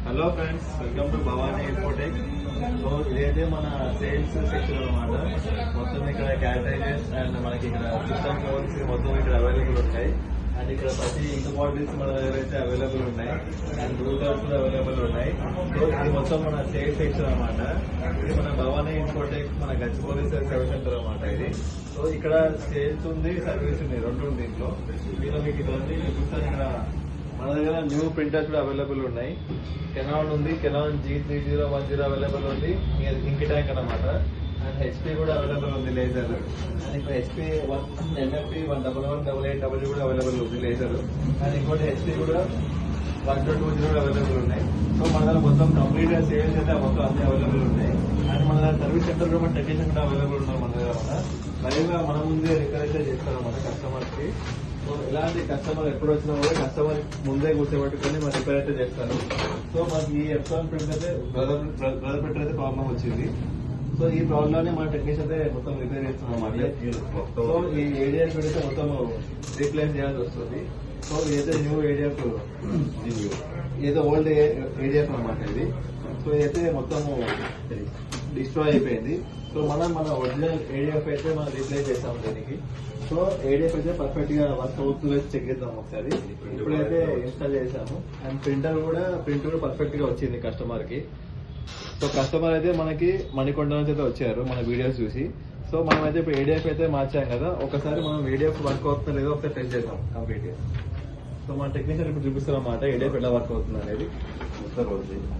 Hello friends, welcome to Bhavani Infotech. So ఇదైతే మన sales section అనమాట. మొత్తం ఇక్కడ క్యాటరైజర్స్ అండ్ మనకి ఇక్కడ సిస్టమ్ ఫోన్స్ మొత్తం ఇక్కడ అవైలబుల్ ఉంటాయి. అండ్ ఇక్కడ ప్రతి ఇంక్ బాటిల్స్ మన దగ్గర అయితే అవైలబుల్ ఉన్నాయి అండ్ రూటర్స్ కూడా అవైలబుల్ ఉన్నాయి. సో ఇది మొత్తం మన సేల్స్ సెక్షన్ అనమాట. ఇది మన భవానీ ఇన్ఫోటెక్ మన గచ్చిబౌలి సర్వీస్ సెంటర్ అనమాట ఇది. సో ఇక్కడ సేల్స్ ఉంది, సర్వీస్ ఉంది, రెండు ఉంది దీంట్లో. దీనిలో మీకు ఇవన్నీ చూపిస్తాను. ఇక్కడ మన దగ్గర న్యూ ప్రింటర్స్ కూడా అవైలబుల్ ఉన్నాయి. కెనాన్ ఉంది, కెనాన్ G3010 అవైలబుల్ ఉంది, ఇంక్ ట్యాంక్ అనమాట. అండ్ HP కూడా అవైలబుల్ ఉంది, లేజర్. అండ్ ఇప్పుడు HP MFP 11188W కూడా అవైలబుల్ ఉంది, లేజర్. అండ్ ఇంకోటి HP కూడా 1220 అవైలబుల్ ఉన్నాయి. సో మన దగ్గర మొత్తం కంప్లీట్ గా సేల్స్ అయితే మొత్తం అన్ని అవైలబుల్ ఉన్నాయి. అండ్ మన దగ్గర సర్వీస్ సెంటర్ కూడా మన టెక్నీషియన్ కూడా అవైలబుల్ ఉన్నారు మన దగ్గర. లైవ్ గా మన ముందే రిపేర్ అయితే చేస్తారు మన కస్టమర్స్ కి. సో ఇలాంటి కస్టమర్ ఎప్పుడు వచ్చినా కూడా కస్టమర్ ముందే కూర్చోబెట్టుకొని మనం రిపేర్ అయితే చేస్తారు. సో మనకి ఈ ఎప్సాన్ ప్రింట్ అయితే బ్రదర్ ప్రింటర్ అయితే ప్రాబ్లం వచ్చింది. సో ఈ ప్రాబ్లమ్ మన టెక్నీషియన్ అయితే మొత్తం రిపేర్ చేస్తున్నాం అన్నమాట. సో ఈ ఏడిఎఫ్ అయితే మొత్తం రీప్లేస్ చేయాల్సి వస్తుంది. సో ఇదైతే న్యూ ఏడిఎఫ్, ఏదో ఓల్డ్ ఏడిఎఫ్ అనమాట ఇది. సో ఇదైతే మొత్తం డిస్ట్రాయ్ అయిపోయింది. సో మన ఒరిజినల్ ఏడిఎఫ్ అయితే మనం రీప్లేస్ చేస్తాం దీనికి. సో ఏడిఎఫ్ అయితే పర్ఫెక్ట్ గా వర్క్ అవుతుందో చెక్ చేద్దాం ఒకసారి. ఇప్పుడైతే ఇన్స్టాల్ చేసాము. అండ్ ప్రింట్ కూడా పర్ఫెక్ట్ గా వచ్చింది కస్టమర్ కి. సో కస్టమర్ అయితే మనకి మణికొండ నుంచి అయితే వచ్చారు మన వీడియోస్ చూసి. సో మనం అయితే ఇప్పుడు ఏడిఎఫ్ అయితే మార్చాం కదా, ఒకసారి మనం ఏడిఎఫ్ వర్క్ అవుతుందో లేదో ఒకసారి టెస్ట్ చేద్దాం కంప్లీట్ గా. సో మన టెక్నీషియన్ ఇప్పుడు చూపిస్తాం అన్నమాట ఏడిఎఫ్ ఎలా వర్క్ అవుతుంది అనేది. ఒకసారి రోల్ చేద్దాం.